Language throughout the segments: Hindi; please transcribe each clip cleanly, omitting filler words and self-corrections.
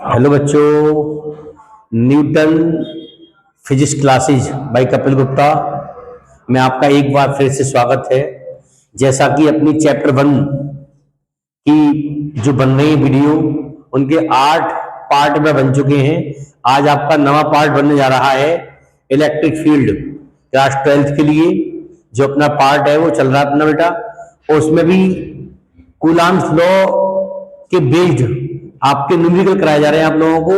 हेलो बच्चों, Newton physics classes by Kapil Gupta में आपका एक बार फिर से स्वागत है। जैसा कि अपनी चैप्टर 1 की जो बन रही वीडियो उनके 8 पार्ट में बन चुके हैं। आज आपका नवा पार्ट बनने जा रहा है इलेक्ट्रिक फील्ड क्लास 12th के लिए। जो अपना पार्ट है वो चल रहा है अपना बेटा, और उसमें भी कूलॉम्स लॉ के बेस्ड आपके न्यूमेरिकल कराए जा रहे हैं आप लोगों को।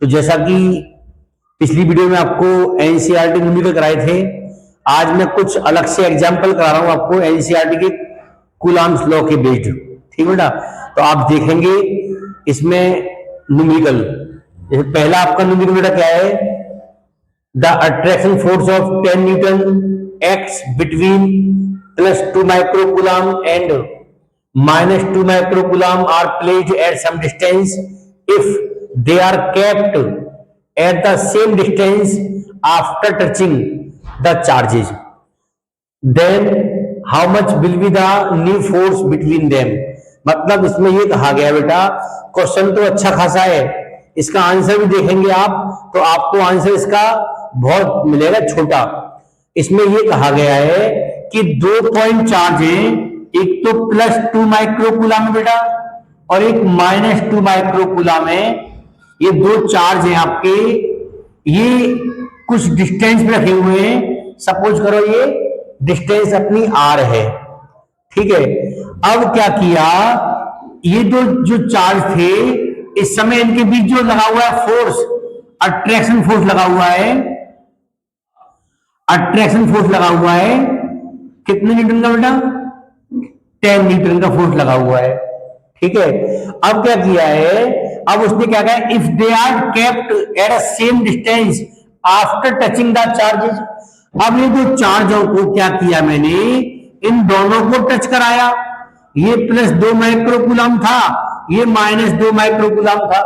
तो जैसा कि पिछली वीडियो में आपको एनसीईआरटी न्यूमेरिकल कराए थे, आज मैं कुछ अलग से एग्जांपल करा रहा हूं आपको एनसीईआरटी के कूलॉम्स लॉ के बेस्ड। ठीक बेटा, तो आप देखेंगे इसमें न्यूमेरिकल। पहला आपका न्यूमेरिकल बेटा क्या है? The attraction force of 10 Newton acts between +2 microcoulomb and -2 microcoulomb are placed at some distance. If they are kept at the same distance after touching the charges, then how much will be the new force between them? मतलब इसमें ये कहा गया बेटा, क्वेश्चन तो अच्छा खासा है, इसका आंसर भी देखेंगे आप तो आपको आंसर इसका बहुत मिलेगा छोटा। इसमें ये कहा गया है कि 2 पॉइंट चार्ज है, एक तो +2 माइक्रोकूलम है बेटा और एक -2 माइक्रोकूलम है। ये दो चार्ज हैं आपके, ये कुछ डिस्टेंस पे रखे हुए हैं। सपोज करो ये डिस्टेंस अपनी r है, ठीक है। अब क्या किया, ये दो जो चार्ज थे इस समय इनके बीच जो लगा हुआ है फोर्स, अट्रैक्शन फोर्स लगा हुआ है, अट्रैक्शन फोर्स लगा हुआ है कितने न्यूटन का बेटा? 10 न्यूटन का फोर्स लगा हुआ है, ठीक है। अब क्या किया है, अब उसने क्या कहा, if they are kept at a same distance after touching the charges. अब ये दो चार्जों को क्या किया मैंने, इन दोनों को टच कराया। ये +2 माइक्रोकूलम था, ये -2 माइक्रोकूलम था।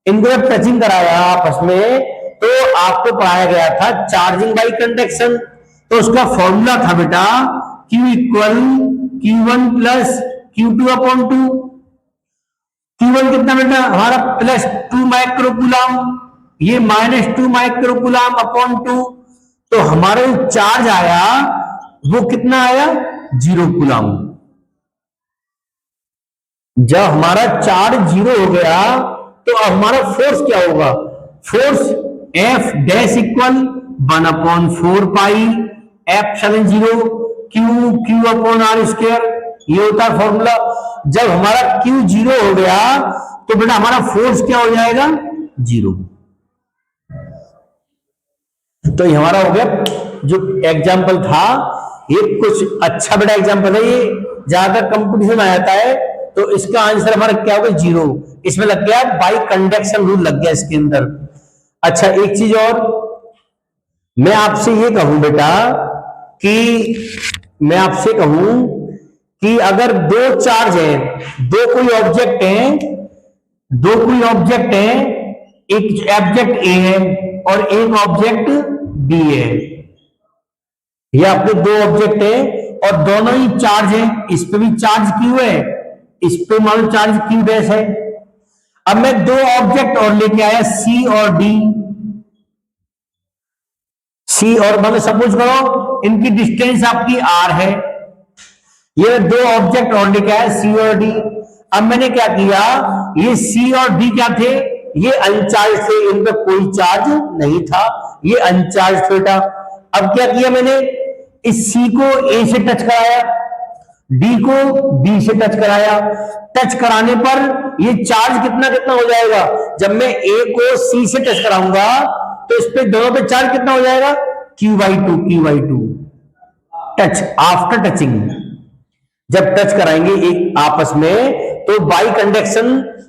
इनको जब टचिंग कराया आपस में तो आपको पढ़ाया गया था चार्जिंग बाई कंडक्शन। तो उसका फॉर्मूला था बेटा Q equal Q1 plus Q2/2। Q1 कितना बेटा हमारा +2 माइक्रोकूलम, ये -2 माइक्रोकूलम अपॉन 2। तो हमारा जो चार्ज आया वो कितना आया? 0 कूलम। जब हमारा चार्ज 0 हो गया तो हमारा फोर्स क्या होगा? फोर्स F डैश इक्वल 1/4 पाई F0 Q/r²। ये होता है फॉर्मूला। जब हमारा Q 0 हो गया तो बेटा हमारा फोर्स क्या हो जाएगा? 0। तो ये हमारा हो गया जो एग्जाम्पल था, ये कुछ अच्छा बेटा एग्जाम्पल है। ये ज्यादातर कंपटीशन में आता है तो इसका आंसर हमारा क्या होगा? 0। इसमें लग गया बाई कंडक्शन रूल लग गया इसके अंदर। अच्छा, एक चीज और मैं आपसे ये कहूं बेटा कि मैं आपसे कहूं कि अगर दो चार्ज है, दो कोई ऑब्जेक्ट है, एक ऑब्जेक्ट ए है और एक ऑब्जेक्ट बी है। ये आपके दो ऑब्जेक्ट है और दोनों ही चार्ज है। इस पे भी चार्ज क्यू है, इस पे मान चार्ज क्यू डैश है। अब मैं दो ऑब्जेक्ट और लेके आया सी और डी। सी और मतलब सपोज करो इनकी डिस्टेंस आपकी आर है। ये दो ऑब्जेक्ट और लेके आया सी और डी। अब मैंने क्या किया, ये सी और डी क्या थे? ये अनचार्ज थे, इन पे कोई चार्ज नहीं था, ये अनचार्ज थे बेटा। अब क्या किया मैंने, इस सी को ए से टच कराया, डी को बी से टच कराया। टच कराने पर ये चार्ज कितना कितना हो जाएगा? जब मैं ए को सी से टच कराऊंगा तो इस पे दोनों पे चार्ज कितना हो जाएगा? Q/2 touch after touching. जब टच कराएंगे एक आपस में तो बाई कंडक्शन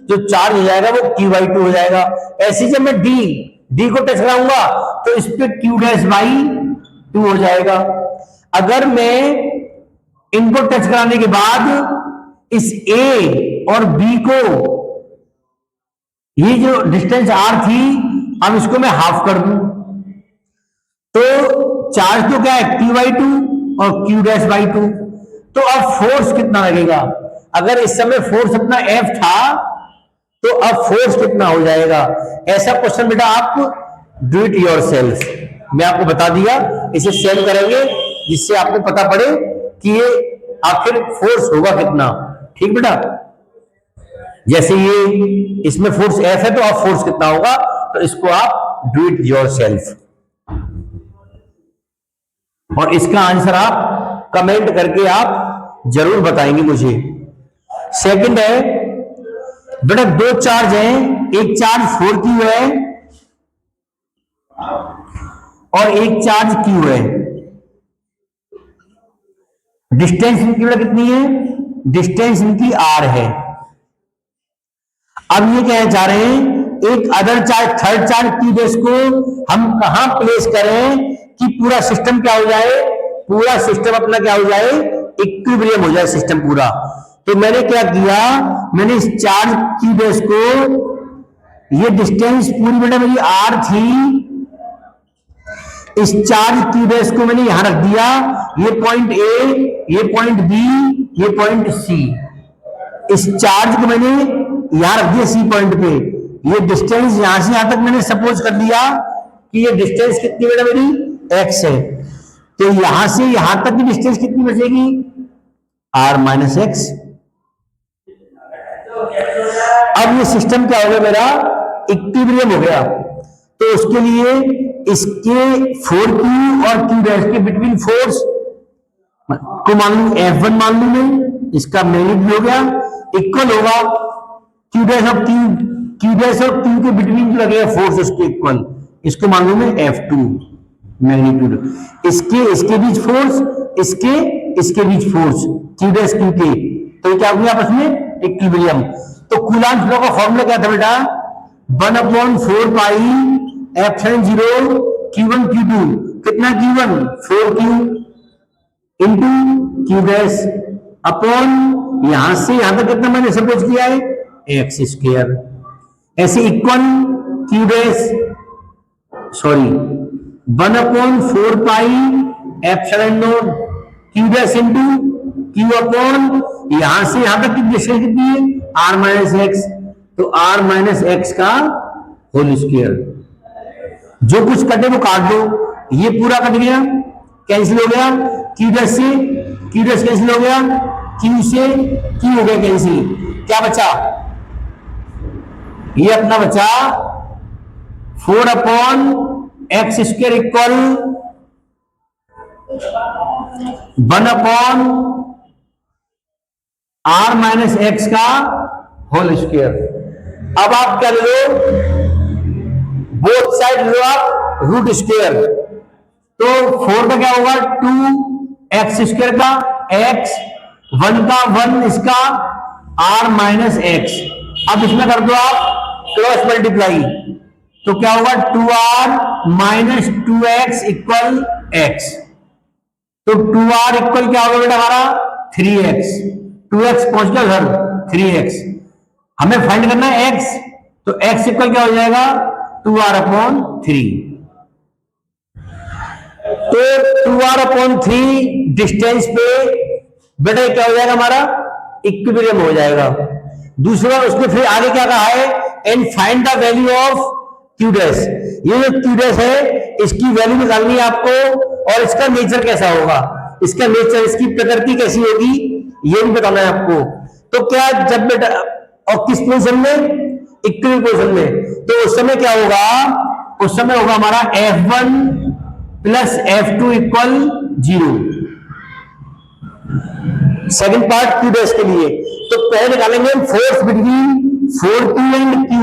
जो चार्ज हो जाएगा वो Q/2 हो जाएगा। ऐसे जब मैं डी को टच कराऊंगा तो इस पे Q'/2 हो जाएगा। अगर मैं इनको टच कराने के बाद इस ए और बी को, ये जो डिस्टेंस r थी, अब इसको मैं हाफ कर दूं तो चार्ज तो क्या है? Q/2 और Q'/2। तो अब फोर्स कितना लगेगा? अगर इस समय फोर्स अपना F था तो अब फोर्स कितना हो जाएगा। ऐसा क्वेश्चन बेटा आप डू इट योर सेल्फ, मैं आपको बता दिया, इसे सेव करेंगे जिससे आपको पता पड़े कि ये आखिर फोर्स होगा कितना। ठीक बेटा, जैसे ये इसमें फोर्स एफ है तो अब फोर्स कितना होगा, तो इसको आप डू इट योर सेल्फ, और इसका आंसर आप कमेंट करके आप जरूर बताएंगे मुझे। सेकंड है बेटा, दो चार्ज हैं, एक चार्ज 4q है और एक चार्ज q है। डिस्टेंस इनकी बेटा कितनी है, डिस्टेंस इनकी r है। अब ये कहना चाह रहे हैं एक other charge, third charge q base को हम कहां प्लेस करें कि पूरा सिस्टम क्या हो जाए, पूरा सिस्टम अपना क्या हो जाए, इक्विलिब्रियम हो जाए सिस्टम पूरा। तो मैंने क्या किया, मैंने इस चार्ज q बेस को, ये डिस्टेंस पूरी बेटा मेरी r थी, इस चार्ज q बेस को मैंने यहां रख दिया, ये पॉइंट A, ये पॉइंट B, ये पॉइंट C, इस चार्ज को मैंने यहां रख दिया C पॉइंट पे। ये डिस्टेंस यहां से यहां तक मैंने सपोज कर लिया कि ये डिस्टेंस कितनी बेटा मेरी x है, तो यहां से यहां तक की डिस्टेंस कितनी बचेगी, r माइनस एक्स। अब ये सिस्टम क्या हो गया मेरा, इक्विलिब्रियम हो गया। तो उसके लिए इसके 4q और q डैश के बिटवीन फोर्स को मान लू F1 मान लू मैं, इसका मैग्नीट्यूड हो गया, इक्वल होगा q डैश और q डैश और q के बिटवीन जो लगेगा फोर्स उसके इक्वल, इसको मान लू मैं F2 मैग्नीट्यूड। इसके बीच फोर्स, इसके बीच फोर्स q डैश q के, तो क्या हो गया आपस में इक्विलिब्रियम। तो कूलॉम्स लॉ का फॉर्मूला क्या था बेटा, 1/4 पाई एप्सिलॉन 0 q1 q2, कितना q1 4q into q dash upon यहां से यहां तक कितना मैंने सपोज किया है एक्स स्क्वायर, ऐसे equal q dash, sorry 1/4 pi epsilon not q dash into q upon यहां से यहां तक की डिस्टेंस कितनी है r माइनस एक्स, तो r माइनस एक्स का होल स्क्वायर। जो कुछ कटे वो काट दो, ये पूरा कट गया, कैंसिल हो गया, q डैश से q डैश कैंसिल हो गया, q से q हो गया कैंसिल, क्या बचा, ये अपना बचा 4/x square equal 1/r minus x का होल स्क्वायर। अब आप क्या ले लो, बोथ साइड लो आप रूट स्क्वायर, तो 4 का क्या होगा 2x स्क्वायर का x, 1 का 1 इसका r माइनस एक्स। अब इसमें कर दो आप क्रॉस मल्टीप्लाई, तो क्या होगा 2r minus 2x equal x, तो 2r इक्वल क्या होगा बेटा हमारा 3x, 2x पहुंच गया घर 3x, हमें फाइंड करना है x, तो x इक्वल क्या हो जाएगा 2r/3, तो 2r/3 डिस्टेंस पे बेटा क्या हो जाएगा हमारा इक्विलिब्रियम हो जाएगा। दूसरा उसने फिर आगे क्या कहा है, and find the value of q dash, ये जो q डैश है इसकी वैल्यू निकालनी है आपको, और इसका नेचर कैसा होगा, इसका नेचर, इसकी प्रकृति कैसी होगी ये भी बताना है आपको। तो क्या जब बेटा, और किस पोजीशन में, इक्विलिब्रियम पोजीशन में, तो उस समय क्या होगा, उस समय होगा हमारा F1 plus F2 equal 0। Second part q dash के लिए, तो पहले निकालेंगे force between 4q and q,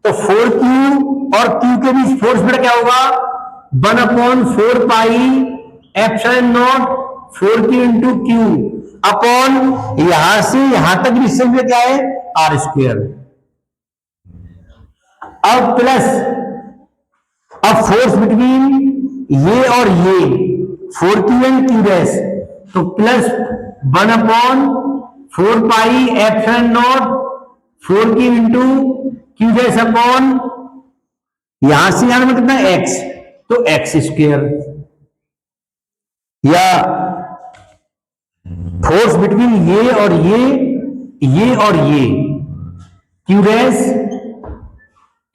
तो 4q और q के बीच फोर्स बेटा क्या होगा 1/4 pi epsilon not 4q into q upon यहां से यहां तक डिस्टेंस में क्या है r स्क्वायर। अब प्लस, अब फोर्स बिटवीन ये और ये 4q एंड q डैश, तो plus 1/4 pi epsilon not 4q into q dash upon यहां से यहां में कितना x, तो x स्क्वायर, या फोर्स बिटवीन ये और ये और ये Q dash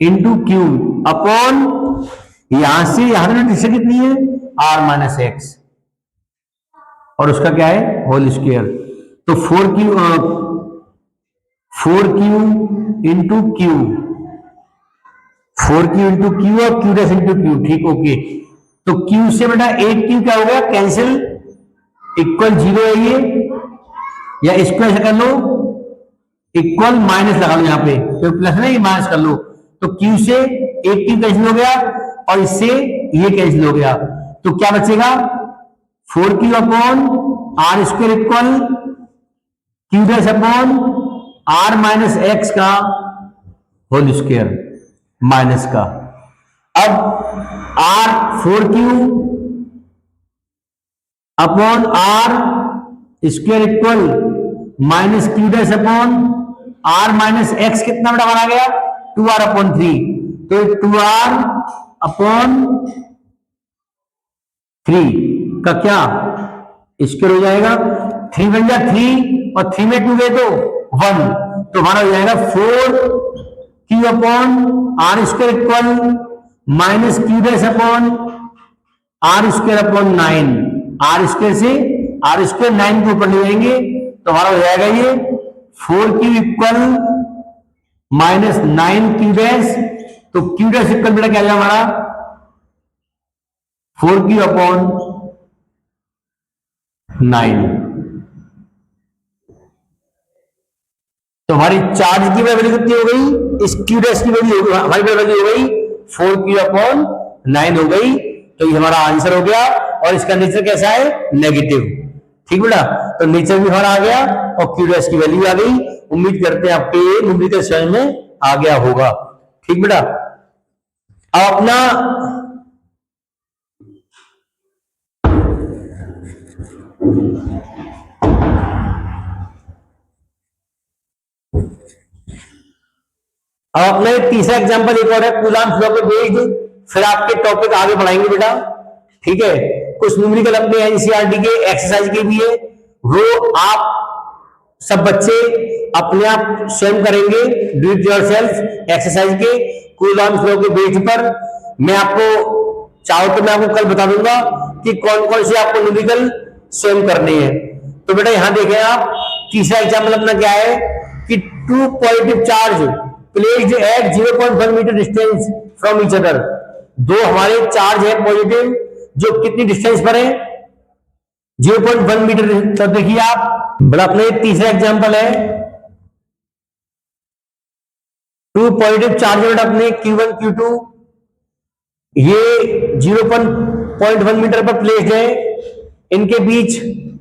into Q upon यहां से यहां तक डिस्टेंस कितनी है आर माइनस एक्स और उसका क्या है होल स्क्वायर। तो 4q into q 4q into q और क्यू डैश इंटू क्यू। ठीक ओके। तो क्यू से बेटा 8q क्या हो गया कैंसिल इक्वल 0 है ये या स्क्वायर से कर लो इक्वल माइनस लगा लो यहां पे तो प्लस है ये माइनस कर लो। तो क्यू से 8q कैंसिल हो गया और इससे ये कैंसिल हो गया तो क्या बचेगा 4q upon r square equal q dash upon r minus x का होल स्क्वायर माइनस का। अब r 4q upon r square equal minus q dash upon r minus x कितना बड़ा बना गया 2r अपॉन 3 तो 2r अपॉन 3 का क्या स्क्वायर हो जाएगा 3 बन जाए 3 और 3 में 2 गए तो 1 तो हमारा हो जाएगा 4q upon r square equal minus q dash upon r square upon 9 r square से आर स्क्वायर 9 के ऊपर ले जाएंगे तो हमारा हो जाएगा ये 4q equal minus 9q dash तो q डैश इक्वल बेटा क्या आएगा हमारा 4q अपॉन 9। तो हमारी चार्ज की वैल्यू कितनी हो गई इस q डैश की वैल्यू हमारी वैल्यू हो गई 4q अपॉन 9 हो गई। तो ये हमारा आंसर हो गया और इसका नेचर कैसा है नेगेटिव। ठीक बेटा तो नेचर भी हमारा आ गया और q डैश की वैल्यू आ गई। उम्मीद करते हैं आपके ये न्यूमेरिकल समझ में आ गया होगा। ठीक बेटा अब अपना तीसरा एग्जांपल एक और है कूलाम फ्लो पे बेस्ड फिर आपके टॉपिक आगे बढ़ाएंगे बेटा। ठीक है कुछ न्यूमेरिकल अपने एनसीईआरटी के एक्सरसाइज के भी है वो आप सब बच्चे अपने आप स्वयं करेंगे डू इट योरसेल्फ एक्सरसाइज के कूलाम फ्लो के बेस पर। मैं आपको चाहो तो मैं आपको कल बता दूंगा कि कौन कौन से आपको न्यूमेरिकल स्वयं करने हैं। तो बेटा यहां देखें आप तीसरा एग्जाम्पल अपना क्या है कि 2 positive charge placed at 0.1 meter distance from each other. दो हमारे चार्ज है पॉजिटिव जो कितनी डिस्टेंस पर है 0.1 मीटर। तब देखिए आप बड़ा अपना तीसरा एग्जांपल है 2 पॉजिटिव चार्ज बेटा अपने Q1 Q2 ये 0.1 मीटर पर प्लेस्ड है। इनके बीच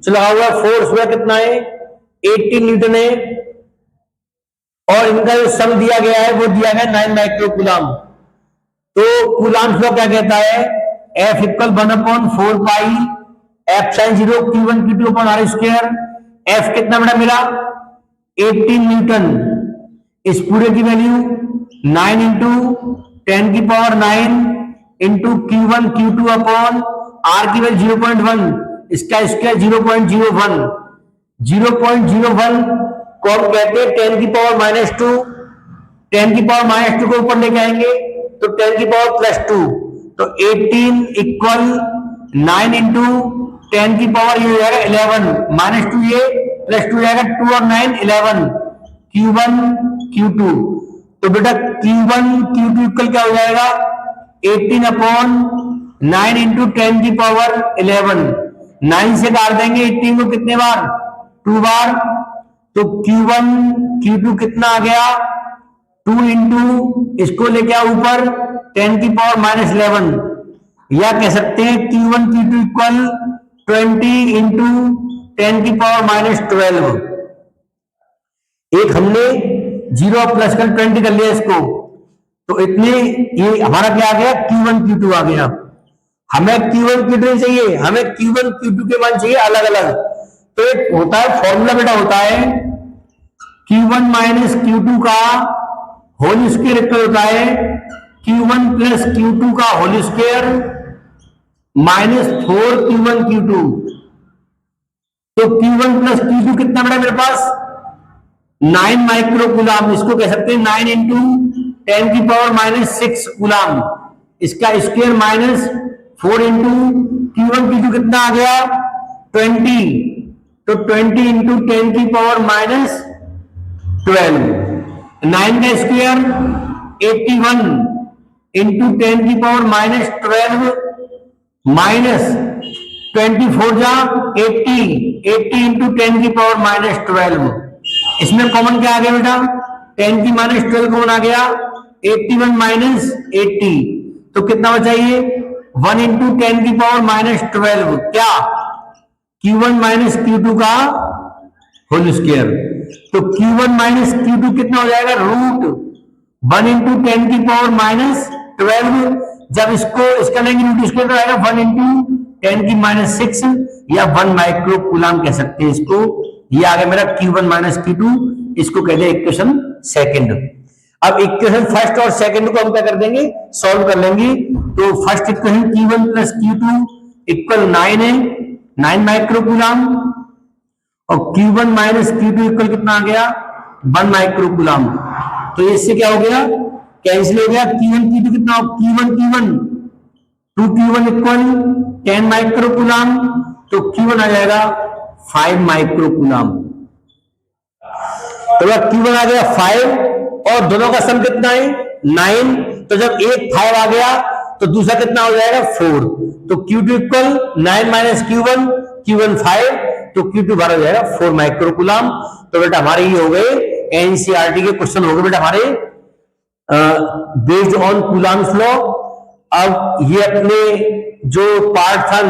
चला हुआ फोर्स हुआ कितना है 18 न्यूटन है और इनका जो सम दिया गया है वो दिया गया 9 माइक्रो कूलाम। तो कूलाम फ्लो क्या कहता है F इक्वल 1/4 पाई F sin 0 Q1 Q2 upon R square. F कितना बड़ा मिला 18 न्यूटन। इस पूरे की वैल्यू 9 इंटू 10 की power 9 into Q1 Q2 upon R की वैल्यू 0.1 इसका स्क्वायर 0.01 को हम कहते हैं 10 की पावर -2 10 की पावर -2 को ऊपर लेके आएंगे तो 10 की पावर +2 तो 18 इक्वल 9 इंटू 10 की पावर ये हो जाएगा 11 -2 ये +2 जाएगा 2 और 9 11 Q1 Q2। तो बेटा Q1 Q2 इक्वल क्या हो जाएगा 18 अपॉन 9 इंटू 10 की पावर 11 9 से काट देंगे 18 को कितने बार 2 बार। तो Q1 Q2 कितना आ गया 2 इंटू इसको लेके आओ ऊपर 10 की पावर -11 या कह सकते हैं Q1 Q2 इक्वल 20 इंटू 10 की पावर -12। एक हमने 0 प्लस कर 20 कर लिया इसको तो इतने ये हमारा क्या आ गया Q1 Q2 आ गया। हमें Q1 Q2 नहीं चाहिए हमें Q1 Q2 के मान चाहिए अलग अलग। तो एक होता है फॉर्मूला बेटा होता है Q1 माइनस Q2 का होल स्क्वायर इक्वल होता है Q1 प्लस Q2 का होल स्क्वायर -4 Q1 Q2। तो Q1 प्लस Q2 कितना बड़ा मेरे पास 9 माइक्रोकूलाम, इसको कह सकते हैं 9 इंटू 10⁻⁻6 कूलाम, इसका square minus 4 into Q1 Q2 कितना आ गया 20, तो 20 इंटू 10⁻⁻12, 9 का स्क्वायर 81 इंटू 10⁻⁻12 माइनस 24 जा 80 इंटू 10⁻⁻12, इसमें कॉमन क्या आ गया बेटा 10⁻12 कॉमन आ गया, 81 माइनस 80, तो कितना बचा ये 1 इंटू 10⁻⁻12, क्या Q1 माइनस Q2 का होल स्क्वायर, तो Q1 माइनस Q2 कितना हो जाएगा रूट 1 इंटू 10⁻12, जब इसका लेंगे रूट स्क्वायर तो आएगा 1 इंटू 10⁻6 या 1 माइक्रोकूलाम कह सकते हैं इसको। ये आ गया मेरा Q1 माइनस Q2, इसको कहते हैं इक्वेशन सेकंड। अब इक्वेशन फर्स्ट और सेकंड को हम क्या कर देंगे सॉल्व कर लेंगे, तो first equation Q1 plus Q2 equal 9 है, 9 माइक्रोकूलाम, और Q1 माइनस Q2 इक्वल कितना आ गया 1 माइक्रोकूलाम, तो इससे क्या हो गया कैंसिल हो गया, Q1 Q2 कितना Q1 2Q1 इक्वल 10 माइक्रोकूलाम, तो Q1 आ जाएगा 5 माइक्रोकूलाम, तो Q1 आ गया 5 और दोनों का सम कितना है 9, तो जब एक 5 आ गया तो दूसरा कितना हो जाएगा 4, तो Q2 इक्वल 9 माइनस Q1 5, तो Q2 बारह हो जाएगा 4 माइक्रोकूलाम। तो बेटा हमारे ये हो गए एनसीईआरटी के क्वेश्चन हो गए बेटा हमारे बेस्ड ऑन कूलाम्स लॉ। अब ये अपने जो पार्ट था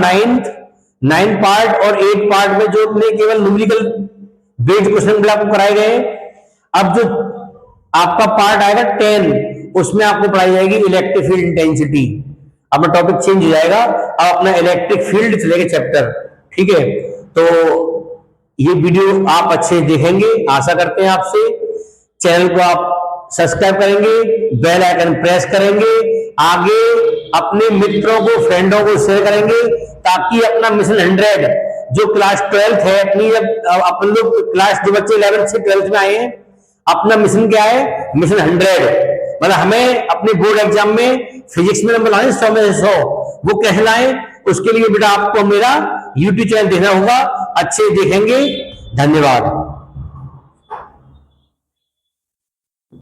9 पार्ट और 8 पार्ट में जो अपने केवल न्यूमेरिकल बेस्ड क्वेश्चन आपको कराए गए, अब जो आपका पार्ट आएगा 10 उसमें आपको पढ़ाई जाएगी इलेक्ट्रिक फील्ड इंटेंसिटी, अपना टॉपिक चेंज हो जाएगा, अब अपना इलेक्ट्रिक फील्ड चलेगा चैप्टर, ठीक है। तो ये वीडियो आप अच्छे देखेंगे आशा करते हैं आपसे, चैनल को आप सब्सक्राइब करेंगे, बेल आइकन प्रेस करेंगे, आगे अपने मित्रों को फ्रेंडों को शेयर करेंगे, ताकि अपना मिशन 100 जो क्लास 12th है अपनी, जब अपन लोग क्लास जो बच्चे 11th से 12th में आए हैं, अपना मिशन क्या है मिशन 100, मतलब हमें अपने बोर्ड एग्जाम में फिजिक्स में नंबर लाने 100 में से 100, वो कैसे लाए उसके लिए बेटा आपको मेरा YouTube चैनल देखना होगा, अच्छे देखेंगे। धन्यवाद।